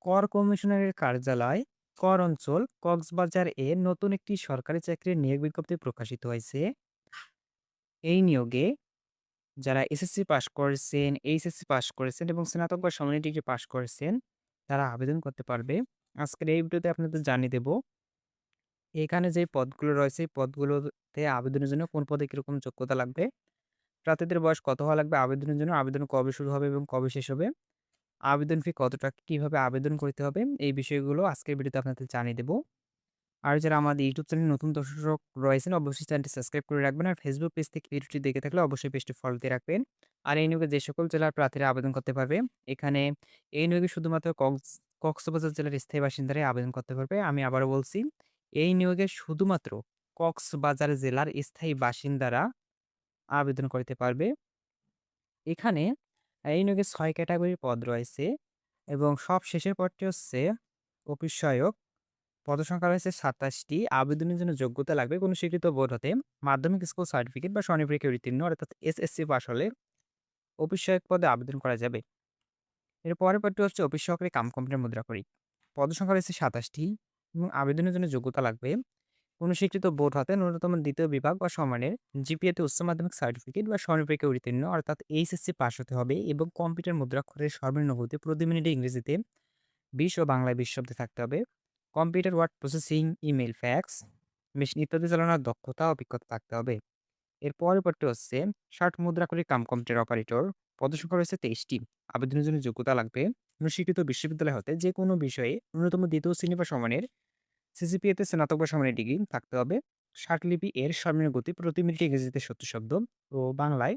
কর কমিশনারের কার্যালয়, কর অঞ্চল, কক্সবাজার এ নতুন একটি সরকারি চাকরির নিয়োগ বিজ্ঞপ্তি প্রকাশিত হয়েছে। এই নিয়োগে যারা এসএসসি পাস করেছেন, এইচএসসি পাস করেছেন এবং স্নাতক বা সমমানের ডিগ্রি পাস করেছেন, তারা আবেদন করতে পারবে। আজকের এই ভিডিওতে আপনাদের জানিয়ে দেব, এখানে যে পদগুলো রয়েছে, এই পদগুলোতে আবেদনের জন্য কোন পদে কিরকম যোগ্যতা লাগবে, প্রার্থীদের বয়স কত হওয়া লাগবে আবেদনের জন্য, আবেদন কবে শুরু হবে এবং কবে শেষ হবে, আবেদন ফি কত টাকা, কিভাবে আবেদন করতে হবে, এই বিষয়গুলো আজকের ভিডিওতে আপনাদের জানিয়ে দেব। আর যারা আমাদের ইউটিউব চ্যানেলে নতুন দর্শক রয়েছেন, অবশ্যই চ্যানেলটি সাবস্ক্রাইব করে রাখবেন। আর ফেসবুক পেজ থেকে ভিডিওটি দেখে থাকলে অবশ্যই পেজটি ফলো দিয়ে রাখবেন। আর এই নিয়োগে যে সকল জেলার প্রার্থীরা আবেদন করতে পারবে, এখানে এই নিয়োগে শুধুমাত্র কক্সবাজার জেলার স্থায়ী বাসিন্দারাই আবেদন করতে পারবে। আমি আবারও বলছি, এই নিয়োগে শুধুমাত্র কক্সবাজার জেলার স্থায়ী বাসিন্দারা আবেদন করতে পারবে। এখানে এই নিয়োগে ৬ ক্যাটাগরির পদ রয়েছে এবং সব শেষের পদটি হচ্ছে অফিস সহায়ক। পদসংখ্যা রয়েছে ২৭ টি। আবেদনের জন্য যোগ্যতা লাগবে কোনো স্বীকৃত বোর্ড হতে মাধ্যমিক স্কুল সার্টিফিকেট বা স্বনির্ভর উত্তীর্ণ অর্থাৎ এসএসসি পাস হলে অফিস সহায়ক পদে আবেদন করা যাবে। এর পরের পদটি হচ্ছে অফিস সহকারী কাম কম্পিউটার মুদ্রাক্ষরিক। পদসংখ্যা রয়েছে ২৭ টি এবং আবেদনের জন্য যোগ্যতা লাগবে কোনো স্বীকৃত বোর্ড হতে ন্যূনতম ২য় বিভাগ বা সমানের জিপিএতে উচ্চ মাধ্যমিক সার্টিফিকেট বা স্বনির্ভর উত্তীর্ণ অর্থাৎ এইচএসসি পাস হতে হবে এবং কম্পিউটার মুদ্রাক্ষরের সর্বনিম্ন গতি প্রতি মিনিটে ইংরেজিতে ২০ ও বাংলায় ২০ শব্দে থাকতে হবে। Computer word processing, email, fax, machine ইত্যাদি চালানোর দক্ষতা, অভিজ্ঞতা থাকতে হবে। এর পরের পরটি হচ্ছে ৬০ মুদ্রাক্ষরিক কাম কম্পিউটার অপারেটর। পদসংখ্যা রয়েছে ২৩ টি। আবেদনের জন্য যোগ্যতা লাগবে কোনো স্বীকৃত বিশ্ববিদ্যালয় হতে যেকোনো বিষয়ে ন্যূনতম ২য় শ্রেণী বা সমানের সিজিপিএতে স্নাতক বা সমানের ডিগ্রি থাকতে হবে। ষাটলিপি এর সর্বনিম্ন গতি প্রতি মিনিটে ইংরেজিতে ৭০ শব্দ ও বাংলায়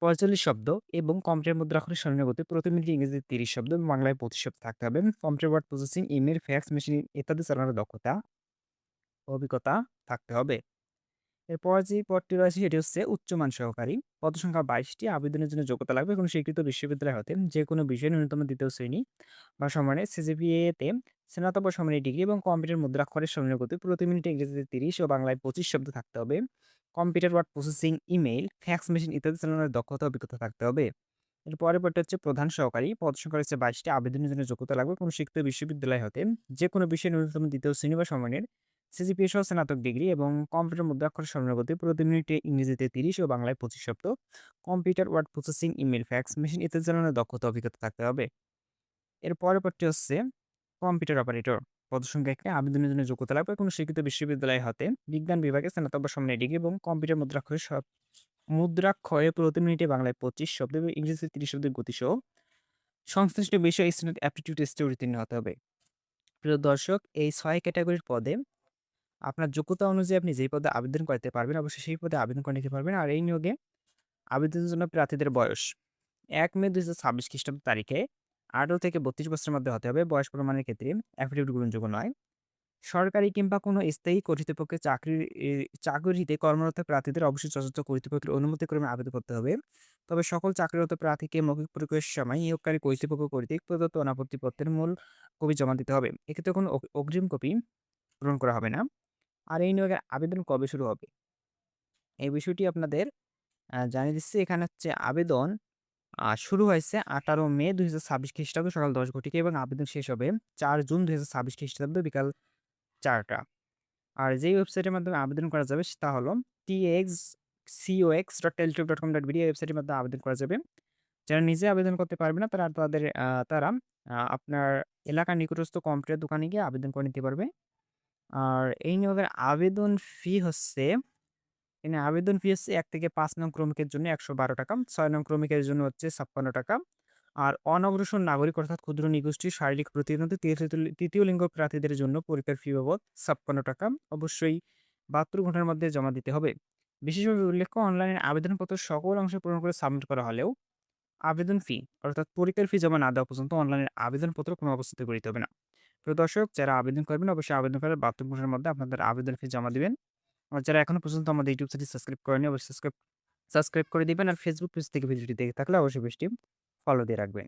৪৫ শব্দ এবং কম্পিউটার মুদ্রাক্ষরের সর্বনিম্ন গতি প্রতি মিনিটে ইংরেজিতে ৩০ শব্দ এবং বাংলায় ২৫ শব্দ থাকতে হবে। Computer word processing, email, fax machine ইত্যাদি চালানোর দক্ষতা, অভিজ্ঞতা থাকতে হবে। এরপর যে পদটি রয়েছে সেটি হচ্ছে উচ্চমান সহকারী। পদসংখ্যা ২২ টি। আবেদনের জন্য যোগ্যতা লাগবে কোনো স্বীকৃত বিশ্ববিদ্যালয় হতে যেকোনো বিষয়ে ন্যূনতম ২য় শ্রেণী বা সমানের সিজিপিএতে স্নাতক বা সমানের ডিগ্রি এবং কম্পিউটার মুদ্রাক্ষরের সর্বনিম্ন গতি প্রতি মিনিটে ইংরেজিতে ৩০ ও বাংলায় ২৫ শব্দ থাকতে হবে। Computer word processing, email, fax machine ইত্যাদি চালানোর দক্ষতা, অভিজ্ঞতা থাকতে হবে। এর পরের পদটি হচ্ছে প্রধান সহকারী। পদসংখ্যা রয়েছে ২২ টি। আবেদনের জন্য যোগ্যতা লাগবে কোনো স্বীকৃত বিশ্ববিদ্যালয় হতে যেকোনো বিষয়ে ন্যূনতম ২য় শ্রেণী বা সমানের সিজিপিএ সহ স্নাতক ডিগ্রি এবং কম্পিউটার মুদ্রাক্ষরের সর্বনিম্ন গতি প্রতি মিনিটে ইংরেজিতে ৩০ ও বাংলায় ২৫ শব্দ। Computer word processing, email, fax machine ইত্যাদি চালানোর দক্ষতা, অভিজ্ঞতা থাকতে হবে। এর পরের পদটি হচ্ছে কম্পিউটার অপারেটর। পদসংখ্যা ১ টি। আবেদনের জন্য যোগ্যতা লাগবে কোনো স্বীকৃত বিশ্ববিদ্যালয় হতে বিজ্ঞান বিভাগে স্নাতক বা সমানের ডিগ্রি এবং কম্পিউটার মুদ্রাক্ষরে প্রতি মিনিটে বাংলায় ২৫ শব্দ এবং ইংরেজিতে ৩০ শব্দের গতিসহ সংশ্লিষ্ট বিষয়ে স্ট্যান্ডার্ড অ্যাপটিটিউড টেস্টে উত্তীর্ণ হতে হবে। প্রিয় দর্শক, এই ৬ ক্যাটাগরির পদে আপনার যোগ্যতা অনুযায়ী আপনি যেই পদে আবেদন করতে পারবেন, অবশ্যই সেই পদে আবেদন করে নিতে পারবেন। আর এই নিয়োগে আবেদনের জন্য প্রার্থীদের বয়স ১ মে ২০২৬ খ্রিস্টাব্দ তারিখে ১৮ থেকে ৩২ বছরের মধ্যে হতে হবে। বয়স প্রমাণের ক্ষেত্রে অ্যাফিডেভিট গ্রহণযোগ্য নয়। সরকারি কিংবা কোনো স্থায়ী কর্তৃপক্ষের চাকুরিতে কর্মরত প্রার্থীদের অবশ্যই যথাযথ কর্তৃপক্ষের অনুমতিক্রমে আবেদন করতে হবে। তবে সকল চাকরিরত প্রার্থীকে মৌখিক পরীক্ষার সময় নিয়োগকারী কর্তৃপক্ষ কর্তৃক প্রদত্ত অনাপত্তি পত্রের মূল কপি জমা দিতে হবে। এক্ষেত্রে কোনো অগ্রিম কপি পূরণ করা হবে না। আর এই নিয়োগের আবেদন কবে শুরু হবে? এই বিষয়টি আপনাদের জানিয়ে দিচ্ছি। এখানে হচ্ছে আবেদন শুরু হয়েছে ১৮ মে ২০২৬ খ্রিস্টাব্দ সকাল ১০ ঘটিকা এবং আবেদন শেষ হবে ৪ জুন ২০২৬ খ্রিস্টাব্দ বিকাল ৪ টা। আর যেই ওয়েবসাইটের মাধ্যমে আবেদন করা যাবে তা হলো txcox.teletrip.com.bd এই ওয়েবসাইটের মাধ্যমে আবেদন করা যাবে। যারা নিজে আবেদন করতে পারবে না তারা আপনার এলাকার নিকটস্থ কম্পিউটার দোকানে গিয়ে আবেদন করে নিতে পারবে। আর এই নিয়োগের আবেদন ফি হচ্ছে এখানে আবেদন ফি হচ্ছে ১ থেকে ৫ নং ক্রমিকের জন্য ৳১১২, ৬ নং ক্রমিকের জন্য হচ্ছে ৳৫৬ আর অনগ্রসর নাগরিক অর্থাৎ ক্ষুদ্র নিগোষ্ঠীর শারীরিক প্রতিবন্ধী তৃতীয় লিঙ্গ প্রার্থীদের জন্য পরীক্ষার ফি বাবদ ৳৫৬ অবশ্যই ৭২ ঘন্টার মধ্যে জমা দিতে হবে। বিশেষভাবে উল্লেখ্য অনলাইনে আবেদনপত্র সকল অংশে পূরণ করে সাবমিট করা হলেও আবেদন ফি অর্থাৎ পরীক্ষার ফি জমা না দেওয়া পর্যন্ত অনলাইনের আবেদনপত্র কোনো অবস্থাতে গৃহীত হবে না। প্রিয় দর্শক, যারা আবেদন করবেন অবশ্যই আবেদন করার ৭২ ঘন্টার মধ্যে আপনাদের আবেদন ফি জমা দিবেন। আর যারা এখনো পর্যন্ত আমাদের ইউটিউব চ্যানেলটি সাবস্ক্রাইব করেনি অবশ্যই সাবস্ক্রাইব করে দিবেন। আর ফেসবুক পেজ থেকে ভিডিওটি দেখে থাকলে অবশ্যই পেজটি ফলো দিয়ে রাখবেন।